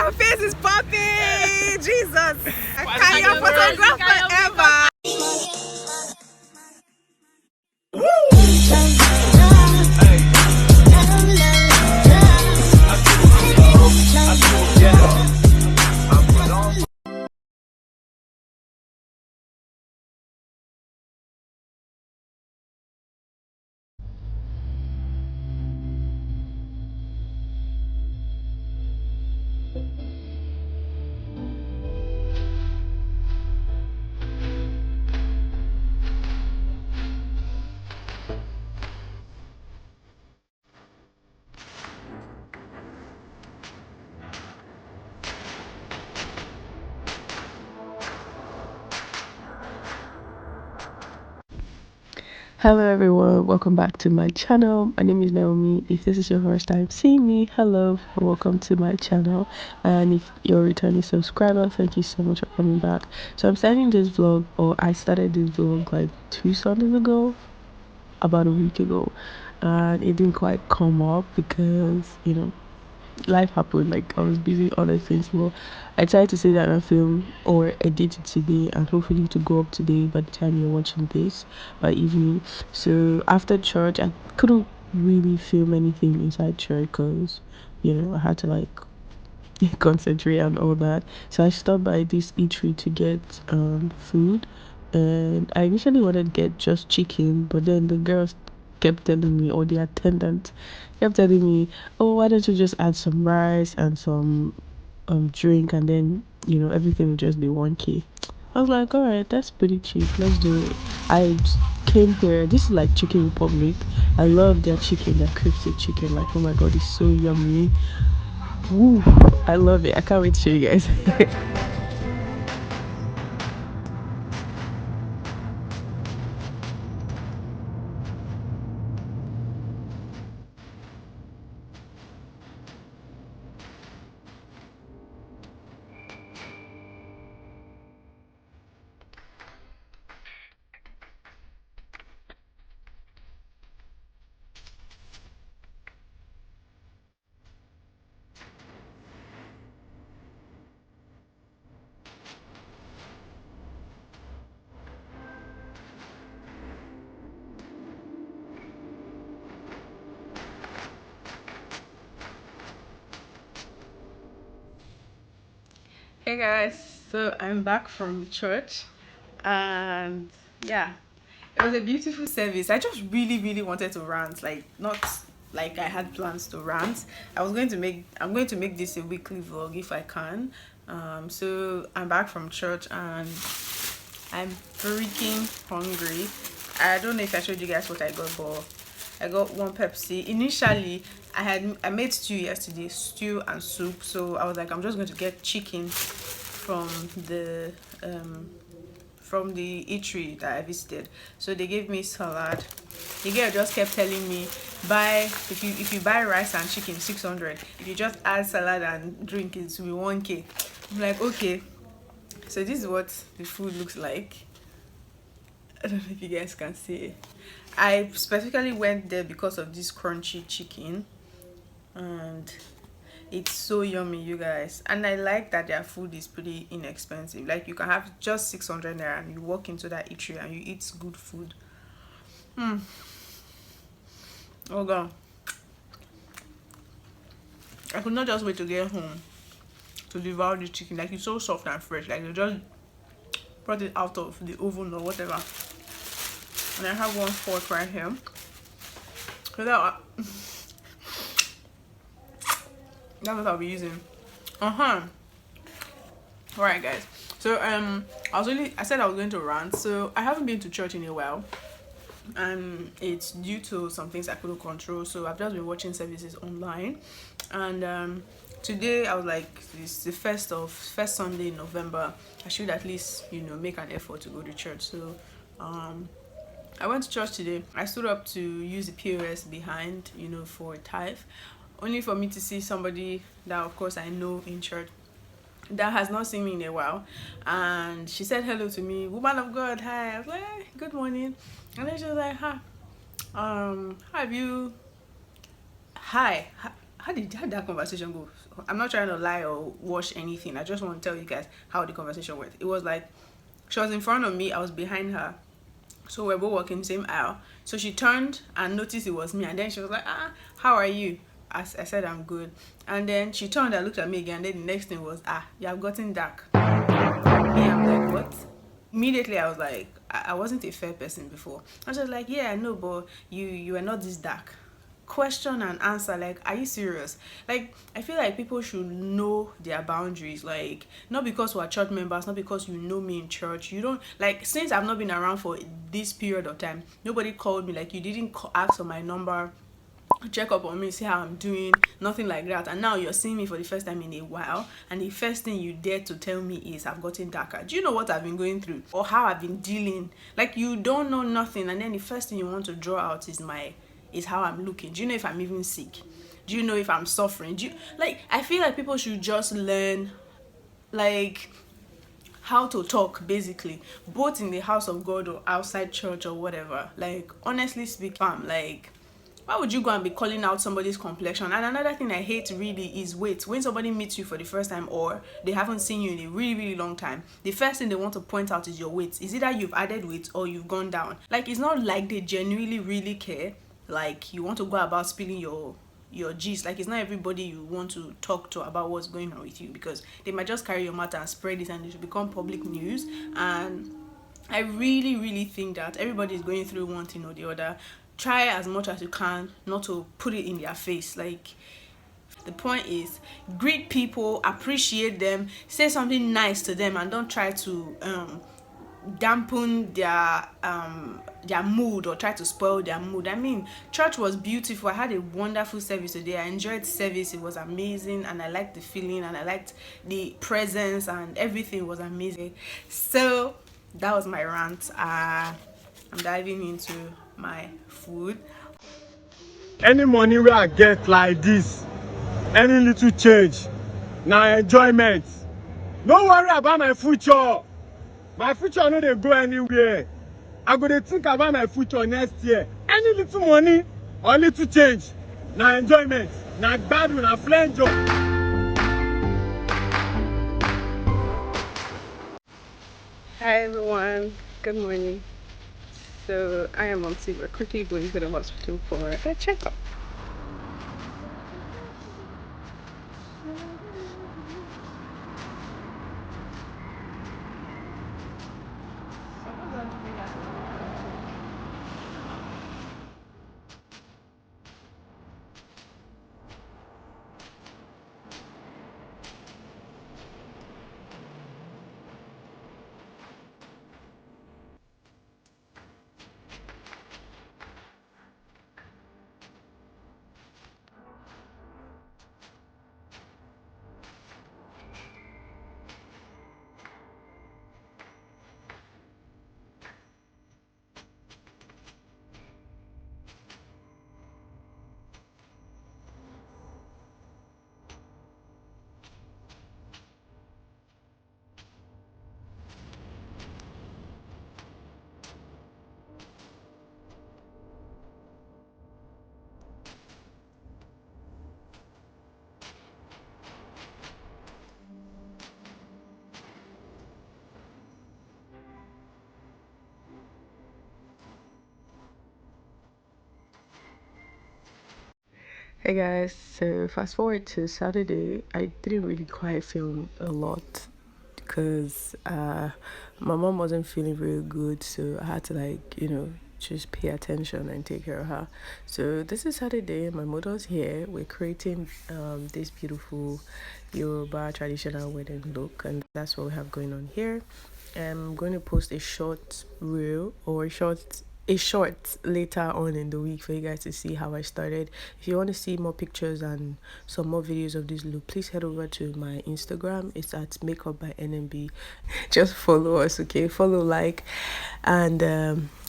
Your face is popping. Jesus. Can your photographer ever? Hello everyone, welcome back to my channel. My name is Naomi. If this is your first time seeing me, hello, welcome to my channel. And if you're a returning subscriber, thank you so much for coming back. So I'm starting this vlog, or I started this vlog like 2 Sundays ago, about a week ago, and it didn't quite come up because life happened. Like, I was busy on other things. Well, I tried to say that I film or edit it today, and hopefully to go up today by the time you're watching this, by evening. So after church, I couldn't really film anything inside church because I had to like concentrate and all that. So I stopped by this eatery to get food, and I initially wanted to get just chicken, but then the girls kept telling me, or the attendant kept telling me, oh, why don't you just add some rice and some drink, and then everything will just be 1K. I was like, all right, that's pretty cheap, let's do it. I came here. This is like Chicken Republic. I love their chicken, their crispy chicken. Like, oh my god, it's so yummy. Woo, I love it. I can't wait to show you guys. Hey guys, so I'm back from church, and yeah, it was a beautiful service. I just really wanted to rant, like not like I had plans to rant. I'm going to make this a weekly vlog if I can. So I'm back from church and I'm freaking hungry. I don't know if I showed you guys what I got, but I got one Pepsi. Initially, I made stew yesterday, stew and soup. So I was like, I'm just going to get chicken from the eatery that I visited. So they gave me salad. The girl just kept telling me, buy if you buy rice and chicken 600. If you just add salad and drink, it will be 1K. I'm like, okay. So this is what the food looks like. I don't know if you guys can see. I specifically went there because of this crunchy chicken, and it's so yummy, you guys. And I like that their food is pretty inexpensive. Like, you can have just 600 naira and you walk into that eatery and you eat good food. Oh god, I could not just wait to get home to devour the chicken. Like, it's so soft and fresh. Like, they just brought it out of the oven or whatever. And I have one fork right here. So that's what I'll be using. Alright guys, so I said I was going to rant. So I haven't been to church in a while, and it's due to some things I couldn't control. So I've just been watching services online, and today I was like, it's the first Sunday in November. I should at least make an effort to go to church. So I went to church today. I stood up to use the POS behind for a tithe, only for me to see somebody that of course I know in church that has not seen me in a while, and she said hello to me. Woman of God, hi. I was like, hey, good morning. And then she was like, hi, how have you, hi, how did that conversation go? I'm not trying to lie or wash anything. I just want to tell you guys how the conversation went. It was like she was in front of me, I was behind her. So we're both walking same aisle. So she turned and noticed it was me, and then she was like, how are you? I said I'm good. And then she turned and looked at me again, and then the next thing was, you have gotten dark. Me, I'm like, what? Immediately I was like, I wasn't a fair person before. I was just like, yeah, I know, but you are not this dark. Question and answer, like, are you serious? Like, I feel like people should know their boundaries. Like, not because we're church members, not because you know me in church, you don't, like, since I've not been around for this period of time, nobody called me, like, you didn't ask for my number, check up on me, see how I'm doing, nothing like that. And now you're seeing me for the first time in a while, and the first thing you dare to tell me is I've gotten darker. Do you know what I've been going through or how I've been dealing? Like, you don't know nothing, and then the first thing you want to draw out is how I'm looking. Do you know if I'm even sick? Do you know if I'm suffering? Like, I feel like people should just learn, like, how to talk, basically, both in the house of God or outside church or whatever. Like, honestly speaking, like, why would you go and be calling out somebody's complexion? And another thing I hate really is weight. When somebody meets you for the first time or they haven't seen you in a really, really long time, the first thing they want to point out is your weight. Is either you've added weight or you've gone down. Like, it's not like they genuinely really care. Like, you want to go about spilling your gist. Like, it's not everybody you want to talk to about what's going on with you, because they might just carry your matter and spread it, and it should become public news. And I really, really think that everybody is going through one thing or the other. Try as much as you can not to put it in their face. Like, the point is, greet people, appreciate them, say something nice to them, and don't try to dampen their mood or try to spoil their mood. I mean, church was beautiful. I had a wonderful service today. I enjoyed service. It was amazing, and I liked the feeling, and I liked the presence, and everything was amazing. So that was my rant. I'm diving into my food. Any money wey I get like this, any little change, na enjoyment. No worry about my future. My future no dey go anywhere. I go dey think about my future next year. Any little money or little change, na enjoyment, na gbadun, na flenjo. Hi everyone, good morning. So I am Momsy. We're quickly going to the hospital for a checkup. Hey guys, so fast forward to Saturday. I didn't really quite film a lot because my mom wasn't feeling very good, so I had to, like, just pay attention and take care of her. So this is Saturday, my mother's here. We're creating this beautiful Yoruba traditional wedding look, and that's what we have going on here. I'm going to post a short reel or a short later on in the week for you guys to see how I started. If you want to see more pictures and some more videos of this look, please head over to my Instagram. It's at makeup by NMB. Just follow us, okay? Follow, like, and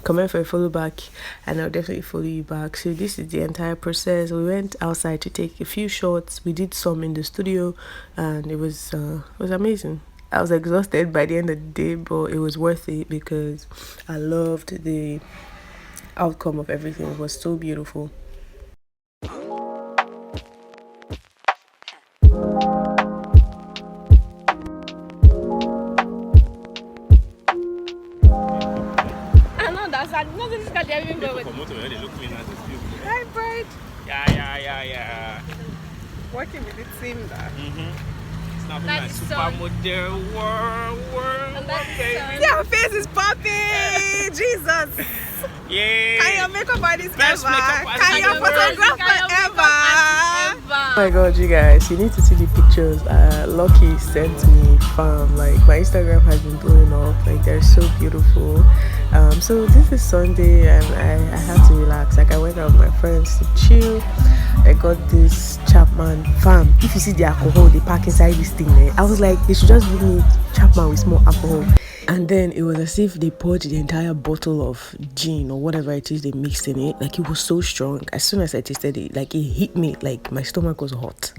comment for a follow back, and I'll definitely follow you back. So this is the entire process. We went outside to take a few shots. We did some in the studio, and it was amazing. I was exhausted by the end of the day, but it was worth it because I loved the outcome of everything. It was so beautiful. at the even go with. Hi, Bride. Yeah. Working with the team there. That is supermodel world. See, our face is popping. Jesus. Yeah. Can your makeup artist Best ever? makeup artist Can your in the world. photographer ever? Oh my god, you guys, you need to see the pictures. Lucky sent me from like my Instagram has been blowing up. Like they're so beautiful. So this is Sunday and I have to relax. Like I went out with my friends to chill. I got this Chapman fam. If you see the alcohol they pack inside this thing, I was like, they should just give me Chapman with small alcohol. And then it was as if they poured the entire bottle of gin or whatever it is they mixed in it. Like it was so strong. As soon as I tasted it, like it hit me, like my stomach was hot.